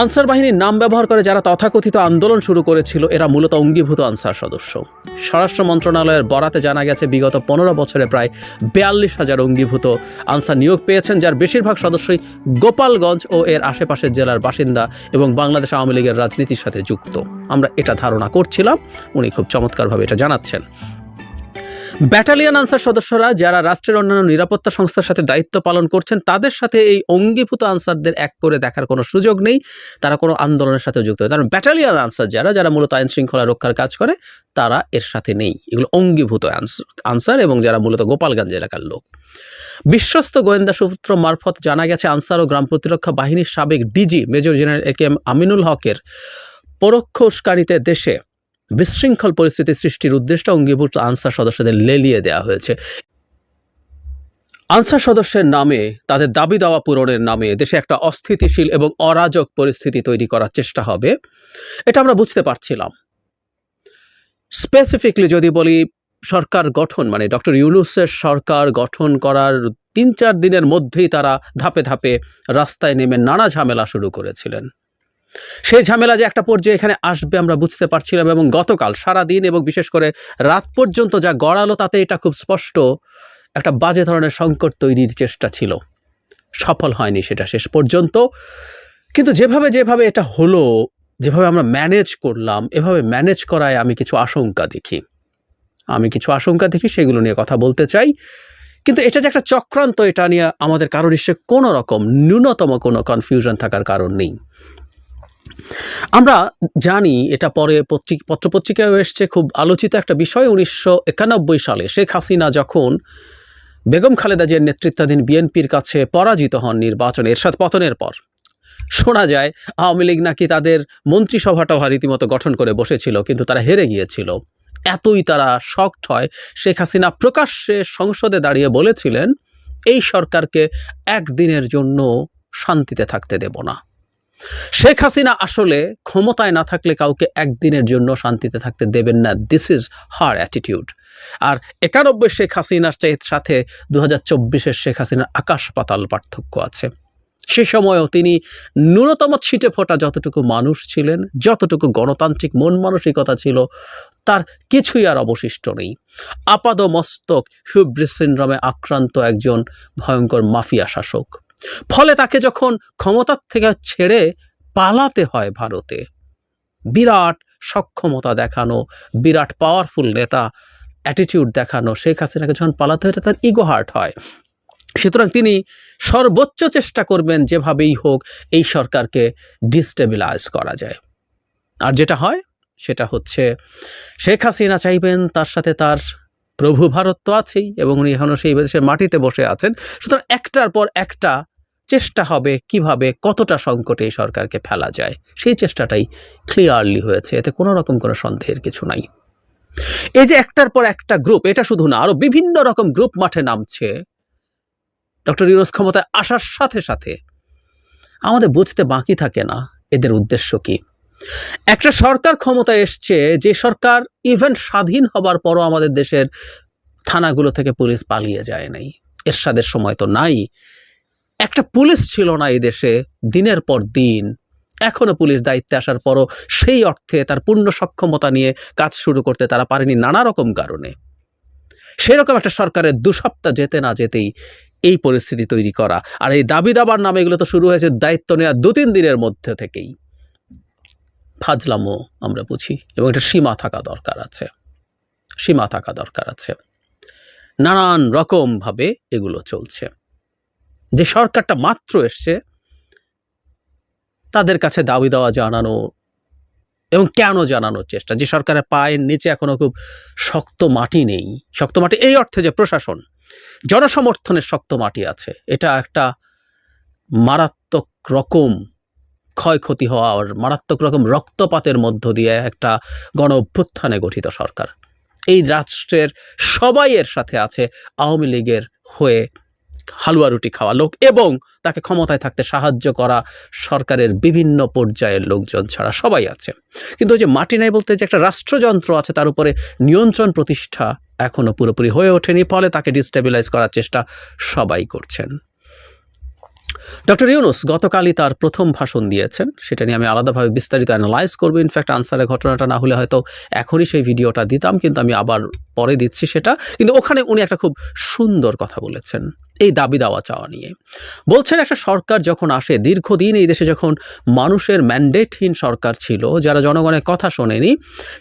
Answer বাহিনীর নাম ব্যবহার করে যারা তথাকথিত আন্দোলন শুরু করেছিল এরা মূলত অঙ্গীভূত আনসার সদস্য। স্বরাষ্ট্র মন্ত্রণালয়ের বরাতে জানা গেছে বিগত 15 বছরে প্রায় 42,000 অঙ্গীভূত আনসার নিয়োগ পেয়েছেন, যার বেশিরভাগ সদস্যই গোপালগঞ্জ ও এর আশেপাশের জেলার বাসিন্দা এবং বাংলাদেশ আওয়ামী লীগের রাজনীতির সাথে যুক্ত। আমরা এটা ধারণা করছিলাম, উনি খুব চমৎকারভাবে এটা জানাচ্ছেন। ব্যাটালিয়ন আনসার সদস্যরা যারা রাষ্ট্রের অন্যান্য নিরাপত্তা সংস্থার সাথে দায়িত্ব পালন করছেন তাদের সাথে এই অঙ্গীভূত আনসারদের এক করে দেখার কোনো সুযোগ নেই, তারা কোনো আন্দোলনের সাথে যুক্ত হয়। কারণ ব্যাটালিয়ন আনসার যারা মূলত আইন শৃঙ্খলা রক্ষার কাজ করে তারা এর সাথে নেই, এগুলো অঙ্গীভূত আনসার এবং যারা মূলত গোপালগঞ্জ এলাকার লোক। বিশ্বস্ত গোয়েন্দা সূত্র মারফত জানা গেছে আনসার ও গ্রাম প্রতিরক্ষা বাহিনীর সাবেক DG major general AKM Aminul হকের পরোক্ষ উস্কানিতে দেশে বিশৃঙ্খল পরিস্থিতি সৃষ্টির উদ্দেশ্যে অঙ্গীভূত আনসার সদস্যদের লেলিয়ে দেওয়া হয়েছে। আনসার সদস্যের নামে তাদের দাবি দাওয়া পূরণের নামে দেশে একটা অস্থিতিশীল এবং অরাজক পরিস্থিতি তৈরি করার চেষ্টা হবে, এটা আমরা বুঝতে পারছিলাম। স্পেসিফিকলি যদি বলি, সরকার গঠন মানে ডক্টর ইউনূসের সরকার গঠন করার 3-4 দিনের মধ্যেই তারা ধাপে ধাপে রাস্তায় নেমে নানা ঝামেলা শুরু করেছিলেন। সেই ঝামেলা যে একটা পর্যায়ে এখানে আসবে আমরা বুঝতে পারছিলাম, এবং গতকাল সারাদিন এবং বিশেষ করে রাত পর্যন্ত যা গড়ালো তাতে এটা খুব স্পষ্ট একটা বাজে ধরনের সংকট তৈরির চেষ্টা ছিল। সফল হয়নি সেটা শেষ পর্যন্ত, কিন্তু যেভাবে এটা হলো, যেভাবে আমরা ম্যানেজ করলাম, এভাবে ম্যানেজ করায় আমি কিছু আশঙ্কা দেখি, সেগুলো নিয়ে কথা বলতে চাই। কিন্তু এটা যে একটা চক্রান্ত, এটা নিয়ে আমাদের কারো নিশ্চয় কোনো রকম ন্যূনতম কোনো কনফিউশন থাকার কারণ নেই। আমরা জানি এটা পরে পত্রপত্রিকায় এসছে, খুব আলোচিত একটা বিষয়। 1991 সালে শেখ হাসিনা যখন বেগম খালেদা জিয়ার নেতৃত্বাধীন বিএনপির কাছে পরাজিত হন নির্বাচনে, এরশাদ পতনের পর, শোনা যায় আওয়ামী লীগ নাকি তাদের মন্ত্রিসভাটা রীতিমতো গঠন করে বসেছিল, কিন্তু তারা হেরে গিয়েছিল। এতই তারা শকড হয়, শেখ হাসিনা প্রকাশ্যে সংসদে দাঁড়িয়ে বলেছিলেন, এই সরকারকে একদিনের জন্য শান্তিতে থাকতে দেব না। শেখ হাসিনা আসলে ক্ষমতায় না থাকলে কাউকে একদিনের জন্য শান্তিতে থাকতে দেবেন না, দিস ইজ হার অ্যাটিটিউড। আর 91 শেখ হাসিনার সাথে 2024 শেখ হাসিনার আকাশ পাতাল পার্থক্য আছে। সে সময়ও তিনি ন্যূনতম ছিটে ফোটা যতটুকু মানুষ ছিলেন, যতটুকু গণতান্ত্রিক মন মানসিকতা ছিল, তার কিছুই আর অবশিষ্ট নেই। আপাদমস্তক হিউব্রিস সিনড্রোমে আক্রান্ত একজন ভয়ঙ্কর মাফিয়া শাসক। ফলে তাকে যখন ক্ষমতার থেকে ছেড়ে পালাতে হয় ভারতে, বিরাট সক্ষমতা দেখানো, বিরাট পাওয়ারফুল নেতা অ্যাটিটিউড দেখানো শেখ হাসিনাকে যখন পালাতে হয়, তার ইগো হার্ট হয়। সুতরাং তিনি সর্বোচ্চ চেষ্টা করবেন যেভাবেই হোক এই সরকারকে ডিস্টেবিলাইজ করা যায়। আর যেটা হয় সেটা হচ্ছে শেখ হাসিনা চাইবেন তার সাথে তার প্রভু ভারত তো আছেই, এবং উনি এখনও সেই দেশের মাটিতে বসে আছেন। সুতরাং একটার পর একটা চেষ্টা হবে কিভাবে কতটা সংকটে এই সরকারকে ফেলা যায়, সেই চেষ্টাটাই ক্লিয়ারলি হয়েছে, এতে কোনো রকম কোনো সন্দেহের কিছু নাই। এই যে একটার পর একটা গ্রুপ, এটা শুধু না, আরও বিভিন্ন রকম গ্রুপ মাঠে নামছে ডক্টর ইউনূস ক্ষমতায় আসার সাথে সাথে। আমাদের বুঝতে বাকি থাকে না এদের উদ্দেশ্য কি। একটা সরকার ক্ষমতায় এসছে, যে সরকার ইভেন স্বাধীন হবার পরও আমাদের দেশের থানাগুলো থেকে পুলিশ পালিয়ে যায় নাই। এরশাদের সময় তো নাই, একটা পুলিশ ছিল না এই দেশে দিনের পর দিন। এখনও পুলিশ দায়িত্বে আসার পরও সেই অর্থে তার পূর্ণ সক্ষমতা নিয়ে কাজ শুরু করতে তারা পারেনি নানা রকম কারণে। সেরকম একটা সরকারের 2 সপ্তাহ যেতে না যেতেই এই পরিস্থিতি তৈরি করা, আর এই দাবি দাবার নামে এগুলো তো শুরু হয়েছে দায়িত্ব নেওয়া 2-3 দিনের মধ্যে থেকেই। ফাজলামো আমরা বুঝি, এবং এটা সীমা থাকা দরকার আছে। নানান রকমভাবে এগুলো চলছে। যে সরকারটা মাত্র এসছে তাদের কাছে দাবি দেওয়া জানানো, এবং কেন জানানোর চেষ্টা, যে সরকারের পায়ের নিচে এখনো খুব শক্ত মাটি নেই। শক্ত মাটি এই অর্থে যে প্রশাসন, জনসমর্থনের শক্ত মাটি আছে, এটা একটা মারাত্মক রকম ক্ষয়ক্ষতি হওয়ার, মারাত্মক রকম রক্তপাতের মধ্য দিয়ে একটা গণ অভ্যুত্থানে গঠিত সরকার। এই রাষ্ট্রের সবাই এর সাথে আছে, আওয়ামী লীগের হয়ে হালুয়া রুটি খাওয়া লোক এবং তাকে ক্ষমতায় থাকতে সাহায্য করা সরকারের বিভিন্ন পর্যায়ের লোকজন ছাড়া সবাই আছে। কিন্তু ওই যে মাটি নাই বলতে যে একটা রাষ্ট্রযন্ত্র আছে, তার উপরে নিয়ন্ত্রণ প্রতিষ্ঠা এখনো পুরোপুরি হয়ে ওঠেনি, ফলে তাকে ডিস্টেবিলাইজ করার চেষ্টা সবাই করছেন। ডক্টর ইউনূস গতকালই তার প্রথম ভাষণ দিয়েছেন, সেটা নিয়ে আমি আলাদাভাবে বিস্তারিত অ্যানালাইজ করবো। ইনফ্যাক্ট আনসারের ঘটনাটা না হলে হয়তো এখনই সেই ভিডিওটা দিতাম, কিন্তু আমি আবার পরে দিচ্ছি সেটা। কিন্তু ওখানে উনি একটা খুব সুন্দর কথা বলেছেন এই দাবি দাওয়া চাওয়া নিয়ে। বলছেন একটা সরকার যখন আসে, দীর্ঘদিন এই দেশে যখন মানুষের ম্যান্ডেটহীন সরকার ছিল, যারা জনগণের কথা শোনেনি,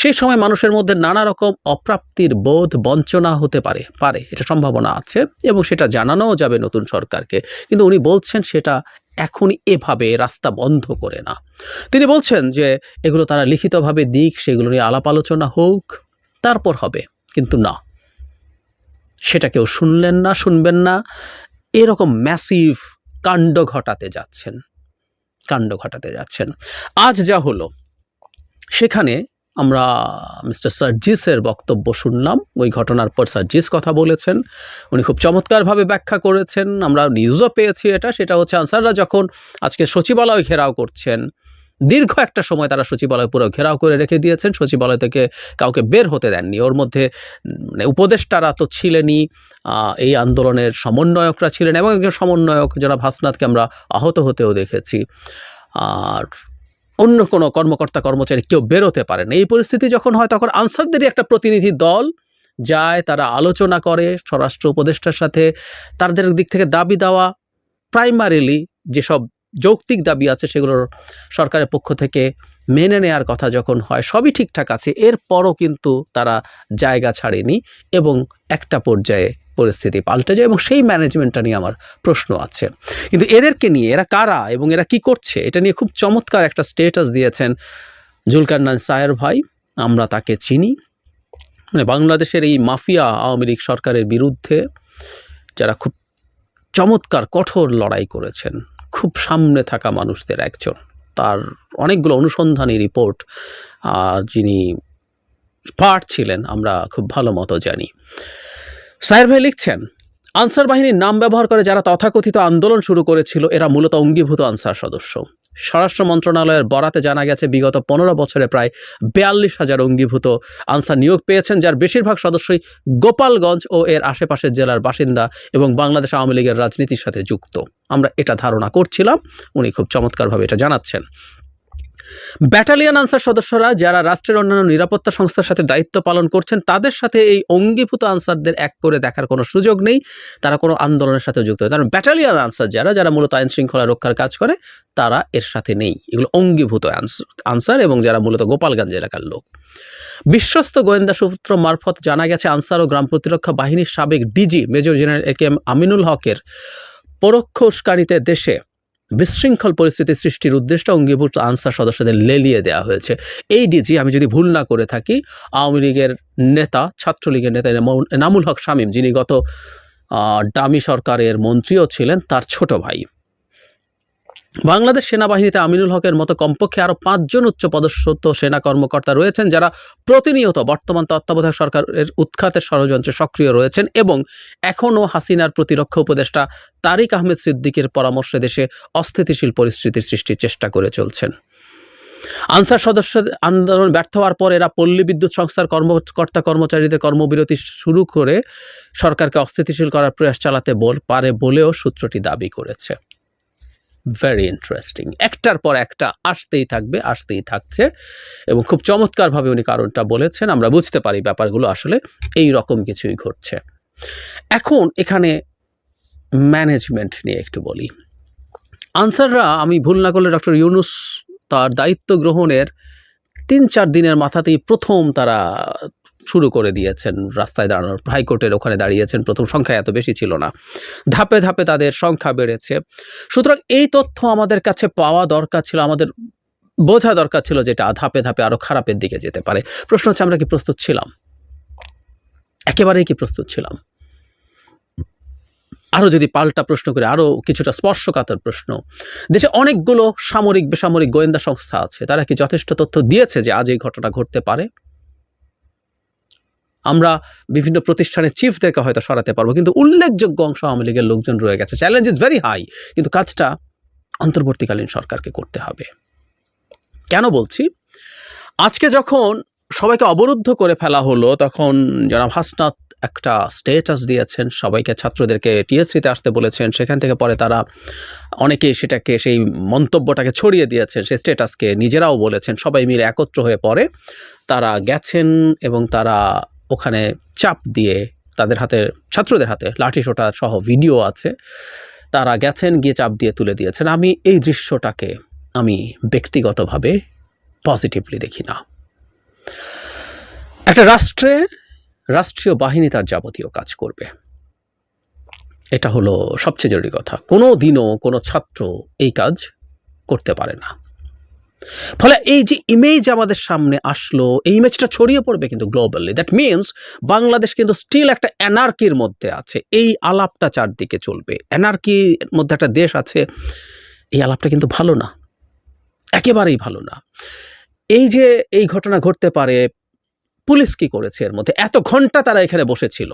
সেই সময় মানুষের মধ্যে নানা রকম অপ্রাপ্তির বোধ, বঞ্চনা হতে পারে, এটা সম্ভাবনা আছে এবং সেটা জানানোও যাবে নতুন সরকারকে। কিন্তু উনি বলছেন সেটা এখনই এভাবে রাস্তা বন্ধ করে না। তিনি বলছেন যে এগুলো তারা লিখিতভাবে দিক, সেগুলো নিয়ে আলাপ আলোচনা হোক, তারপর হবে। কিন্তু না, সেটা কেউ শুনবেন না। এরকম ম্যাসিভ কাণ্ড ঘটাতে যাচ্ছেন। আজ যা হলো, সেখানে আমরা মিস্টার সার্জিসের বক্তব্য শুনলাম। ওই ঘটনার পর সার্জিস কথা বলেছেন, উনি খুব চমৎকারভাবে ব্যাখ্যা করেছেন। আমরা নিউজও পেয়েছি সেটা হচ্ছে আনসাররা যখন আজকে সচিবালয় ঘেরাও করছেন, দীর্ঘ একটা সময় তারা সচিবালয় পুরো ঘেরাও করে রেখে দিয়েছেন, সচিবালয় থেকে কাউকে বের হতে দেননি। ওর মধ্যে উপদেষ্টারা তো ছিলেনই, এই আন্দোলনের সমন্বয়করা ছিলেন এবং একজন সমন্বয়ক জনাব হাসনাতকে আমরা আহত হতেও দেখেছি। আর অন্য কোনো কর্মচারী কেউ বেরোতে পারে না। এই পরিস্থিতি যখন হয়, তখন আনসারদেরই একটা প্রতিনিধি দল যায়, তারা আলোচনা করে স্বরাষ্ট্র উপদেষ্টার সাথে। তাদের দিক থেকে দাবি দেওয়া, প্রাইমারিলি যেসব যৌক্তিক দাবি আছে সেগুলোর সরকারের পক্ষ থেকে মেনে নেওয়ার কথা যখন হয়, সবই ঠিকঠাক আছে। এরপরও কিন্তু তারা জায়গা ছাড়েনি এবং একটা পর্যায়ে পরিস্থিতি পাল্টে যায় এবং সেই ম্যানেজমেন্টটা নিয়ে আমার প্রশ্ন আছে। কিন্তু এদেরকে নিয়ে, এরা কারা এবং এরা কি করছে, এটা নিয়ে খুব চমৎকার একটা স্টেটাস দিয়েছেন জুলকারনাইন সায়ের ভাই। আমরা তাকে চিনি, মানে বাংলাদেশের এই মাফিয়া আওয়ামী লীগ সরকারের বিরুদ্ধে যারা খুব চমৎকার কঠোর লড়াই করেছেন, খুব সামনে থাকা মানুষদের একজন। তার অনেকগুলো অনুসন্ধানী রিপোর্ট যিনি পার্ট ছিলেন আমরা খুব ভালো মতো জানি। সায়ের ভাই লিখছেন, আনসার বাহিনীর নাম ব্যবহার করে যারা তথাকথিত আন্দোলন শুরু করেছিল, এরা মূলত অঙ্গীভূত আনসার সদস্য। স্বরাষ্ট্র মন্ত্রণালয়ের বরাতে জানা গেছে বিগত 15 বছরে প্রায় 42,000 অঙ্গীভূত আনসার নিয়োগ পেয়েছেন, যার বেশিরভাগ সদস্যই গোপালগঞ্জ ও এর আশেপাশের জেলার বাসিন্দা এবং বাংলাদেশ আওয়ামী লীগের রাজনীতির সাথে যুক্ত। আমরা এটা ধারণা করছিলাম, উনি খুব চমৎকারভাবে এটা জানাচ্ছেন। ব্যাটালিয়ন আনসার সদস্যরা যারা রাষ্ট্রের অন্যান্য নিরাপত্তা সংস্থার সাথে দায়িত্ব পালন করছেন, তাদের সাথে এই অঙ্গীভূত আনসারদের এক করে দেখার কোনো সুযোগ নেই। তারা কোনো আন্দোলনের সাথে যুক্ত হয়, কারণ ব্যাটালিয়ন আনসার যারা মূলত আইন শৃঙ্খলা রক্ষার কাজ করে, তারা এর সাথে নেই। এগুলো অঙ্গীভূত আনসার এবং যারা মূলত গোপালগঞ্জ এলাকার লোক। বিশ্বস্ত গোয়েন্দা সূত্র মারফত জানা গেছে, আনসার ও গ্রাম প্রতিরক্ষা বাহিনীর সাবেক DG major general AKM Aminul হকের পরোক্ষ উস্কানিতে দেশে বিশৃঙ্খল পরিস্থিতি সৃষ্টির উদ্দেশ্যে অঙ্গীভূত আনসার সদস্যদের লেলিয়ে দেওয়া হয়েছে। এই ডিজি, আমি যদি ভুল না করে থাকি, আওয়ামী লীগের নেতা, ছাত্রলীগের নেতা এনামুল হক শামীম, যিনি গত ডামি সরকারের মন্ত্রীও ছিলেন, তার ছোট ভাই। বাংলাদেশ সেনাবাহিনীতে আমিনুল হকের মতো কমপক্ষে আরও 5 জন উচ্চপদস্থ সেনা কর্মকর্তা রয়েছেন, যারা প্রতিনিয়ত বর্তমান তত্ত্বাবধায়ক সরকারের উৎখাতের ষড়যন্ত্রে সক্রিয় রয়েছেন এবং এখনও হাসিনার প্রতিরক্ষা উপদেষ্টা তারিক আহমেদ সিদ্দিকের পরামর্শে দেশে অস্থিতিশীল পরিস্থিতির সৃষ্টির চেষ্টা করে চলছেন। আনসার সদস্য আন্দোলন ব্যর্থ হওয়ার পর এরা পল্লী বিদ্যুৎ সংস্থার কর্মচারীদের কর্মবিরতি শুরু করে সরকারকে অস্থিতিশীল করার প্রয়াস চালাতে পারে বলেও সূত্রটি দাবি করেছে। Very interesting. একটার পর একটা আসতেই থাকছে এবং খুব চমৎকারভাবে উনি কারণটা বলেছেন। আমরা বুঝতে পারি ব্যাপারগুলো আসলে এই রকম কিছুই ঘটছে। এখন এখানে ম্যানেজমেন্ট নিয়ে একটু বলি। আনসাররা, আমি ভুল না করলে ডক্টর ইউনূস তার দায়িত্ব গ্রহণের 3-4 দিনের মাথাতেই প্রথম তারা শুরু করে দিয়েছেন রাস্তায় দাঁড়ানোর। হাইকোর্টের ওখানে দাঁড়িয়েছেন, প্রথম সংখ্যা এত বেশি ছিল না, ধাপে ধাপে তাদের সংখ্যা বেড়েছে। সুতরাং এই তথ্য আমাদের কাছে পাওয়া দরকার ছিল, আমাদের বোঝা দরকার ছিল যেটা ধাপে ধাপে আরও খারাপের দিকে যেতে পারে। প্রশ্ন হচ্ছে, আমরা কি প্রস্তুত ছিলাম? একেবারেই কি প্রস্তুত ছিলাম? আরও যদি পাল্টা প্রশ্ন করে, আরও কিছুটা স্পর্শকাতর প্রশ্ন, দেশে অনেকগুলো সামরিক বেসামরিক গোয়েন্দা সংস্থা আছে, তারা কি যথেষ্ট তথ্য দিয়েছে যে আজ এই ঘটনা ঘটতে পারে? আমরা বিভিন্ন প্রতিষ্ঠানের চিফদেরকে হয়তো সরাতে পারবো, কিন্তু উল্লেখযোগ্য অংশ আওয়ামী লীগের লোকজন রয়ে গেছে। চ্যালেঞ্জ ইজ ভেরি হাই, কিন্তু কাজটা অন্তর্বর্তীকালীন সরকারকে করতে হবে। কেন বলছি? আজকে যখন সবাইকে অবরুদ্ধ করে ফেলা হলো, তখন জনাব হাসনাত একটা স্ট্যাটাস দিয়েছেন, সবাইকে ছাত্রদেরকে টিএসসিতে আসতে বলেছেন, সেখান থেকে পরে তারা অনেকেই সেটাকে সেই মন্তব্যটাকে ছড়িয়ে দিয়েছেন, সেই স্ট্যাটাসকে নিজেরাও বলেছেন, সবাই মিলে একত্র হয়ে পরে তারা গেছেন এবং তারা ওখানে চাপ দিয়ে তাদের হাতে, ছাত্রদের হাতে লাঠিসোঁটা সহ ভিডিও আছে, তারা গেছেন, গিয়ে চাপ দিয়ে তুলে দিয়েছেন। আমি এই দৃশ্যটাকে আমি ব্যক্তিগতভাবে পজিটিভলি দেখি না। একটা রাষ্ট্রে রাষ্ট্রীয় বাহিনী তার যাবতীয় কাজ করবে, এটা হলো সবচেয়ে জরুরি কথা। কোনো দিনও কোনো ছাত্র এই কাজ করতে পারে না। ফলে এই যে ইমেজ আমাদের সামনে আসলো, এই ইমেজটা ছড়িয়ে পড়বে কিন্তু গ্লোবালি। দ্যাট মিনস বাংলাদেশ কিন্তু স্টিল একটা অ্যানার্কির মধ্যে আছে। এই আলাপটা চারদিকে চলবে, অ্যানার্কির মধ্যে একটা দেশ আছে, এই আলাপটা কিন্তু ভালো না, একেবারেই ভালো না। এই যে এই ঘটনা ঘটতে পারে, পুলিশ কি করেছে এর মধ্যে? এত ঘন্টা তারা এখানে বসেছিল,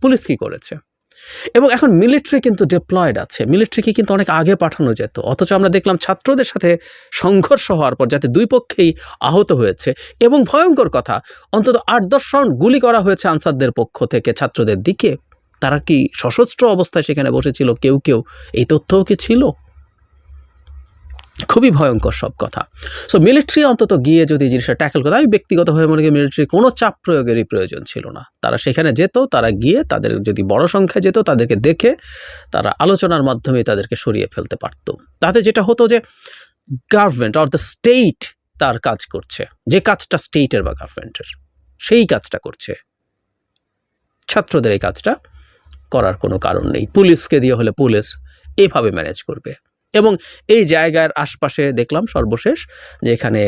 পুলিশ কি করেছে? এবং এখন মিলিটারি কিন্তু ডিপ্লয়েড আছে, মিলিটারিকে কিন্তু অনেক আগে পাঠানো যেত, অথচ আমরা দেখলাম ছাত্রদের সাথে সংঘর্ষ হওয়ার পর যাতে দুই পক্ষেই আহত হয়েছে, এবং ভয়ঙ্কর কথা, অন্তত 8-10 রাউন্ড গুলি করা হয়েছে আনসারদের পক্ষ থেকে ছাত্রদের দিকে। তারা কি সশস্ত্র অবস্থায় সেখানে বসেছিল? কেউ কেউ এই তথ্যও কি ছিল? খুবই ভয়ঙ্কর সব কথা। সো মিলিটারি অন্তত গিয়ে যদি জিনিসটা ট্যাকল করে, আমি ব্যক্তিগতভাবে মনে করি মিলিটারি কোনো চাপ প্রয়োগেরই প্রয়োজন ছিল না। তারা সেখানে যেত, তারা গিয়ে তাদের যদি বড় সংখ্যায় যেত, তাদেরকে দেখে তারা আলোচনার মাধ্যমে তাদেরকে সরিয়ে ফেলতে পারত। তাতে যেটা হতো যে গভর্নমেন্ট অর দ্য স্টেট তার কাজ করছে, যে কাজটা স্টেটের বা গভর্নমেন্টের, সেই কাজটা করছে। ছাত্রদের এই কাজটা করার কোনো কারণ নেই। পুলিশকে দিয়ে হলে পুলিশ এভাবে ম্যানেজ করবে। এবং এই জায়গার আশপাশে দেখলাম সর্বশেষ যে এখানে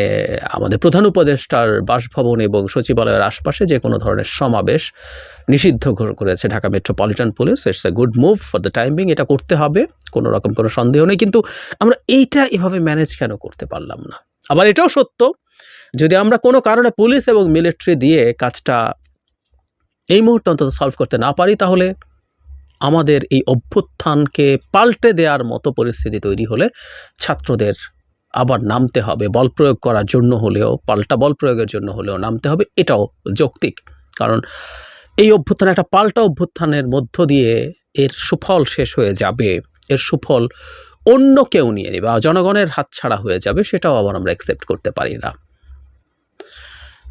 আমাদের প্রধান উপদেষ্টার বাসভবন এবং সচিবালয়ের আশপাশে যে কোনো ধরনের সমাবেশ নিষিদ্ধ করেছে Dhaka metropolitan police. It's a good move for the time being, এটা করতে হবে, কোনো রকম কোনো সন্দেহ নেই। কিন্তু আমরা এইটা এভাবে ম্যানেজ কেন করতে পারলাম না? আবার এটাও সত্য, যদি আমরা কোনো কারণে পুলিশ এবং মিলিটারি দিয়ে কাজটা এই মুহূর্তে অন্তত সলভ করতে না পারি, তাহলে আমাদের এই অভ্যুত্থানকে পাল্টে দেওয়ার মতো পরিস্থিতি তৈরি হলে ছাত্রদের আবার নামতে হবে, বল প্রয়োগ করার জন্য হলেও, পাল্টা বল প্রয়োগের জন্য হলেও নামতে হবে। এটাও যৌক্তিক, কারণ এই অভ্যুত্থান একটা পাল্টা অভ্যুত্থানের মধ্য দিয়ে এর সুফল শেষ হয়ে যাবে, এর সুফল অন্য কেউ নিয়ে নেবে, জনগণের হাতছাড়া হয়ে যাবে, সেটাও আবার আমরা অ্যাকসেপ্ট করতে পারি না।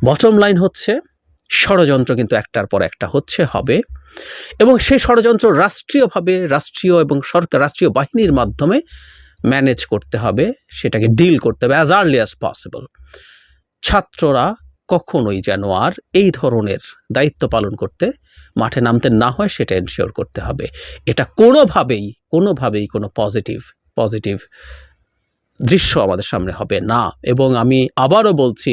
বটম লাইন হচ্ছে ষড়যন্ত্র কিন্তু একটার পর একটা হচ্ছে, হবে, এবং সেই ষড়যন্ত্র রাষ্ট্রীয়ভাবে, রাষ্ট্রীয় এবং সরকার, রাষ্ট্রীয় বাহিনীর মাধ্যমে ম্যানেজ করতে হবে, সেটাকে ডিল করতে হবে অ্যাজ আর্লি অ্যাজ পসিবল। ছাত্ররা কখনোই যেন আর এই ধরনের দায়িত্ব পালন করতে মাঠে নামতে না হয়, সেটা এনশিওর করতে হবে। এটা কোনোভাবেই কোনো পজিটিভ দৃশ্য আমাদের সামনে হবে না। এবং আমি আবারও বলছি,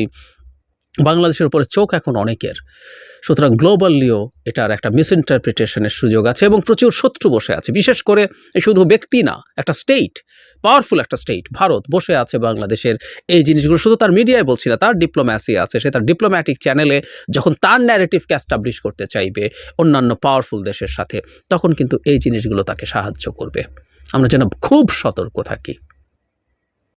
বাংলাদেশের উপরে চোখ এখন অনেকের, সুতরাং গ্লোবালিও এটার একটা মিসইন্টারপ্রিটেশনের সুযোগ আছে এবং প্রচুর শত্রু বসে আছে। বিশেষ করে শুধু ব্যক্তি না, একটা স্টেট, পাওয়ারফুল একটা স্টেট ভারত বসে আছে বাংলাদেশের এই জিনিসগুলো, শুধু তার মিডিয়ায় বলছি না, তার ডিপ্লোম্যাসি আছে, সে তার ডিপ্লোম্যাটিক চ্যানেলে যখন তার ন্যারেটিভকে এস্টাবলিশ করতে চাইবে অন্যান্য পাওয়ারফুল দেশের সাথে, তখন কিন্তু এই জিনিসগুলো তাকে সাহায্য করবে। আমরা যেন খুব সতর্ক থাকি।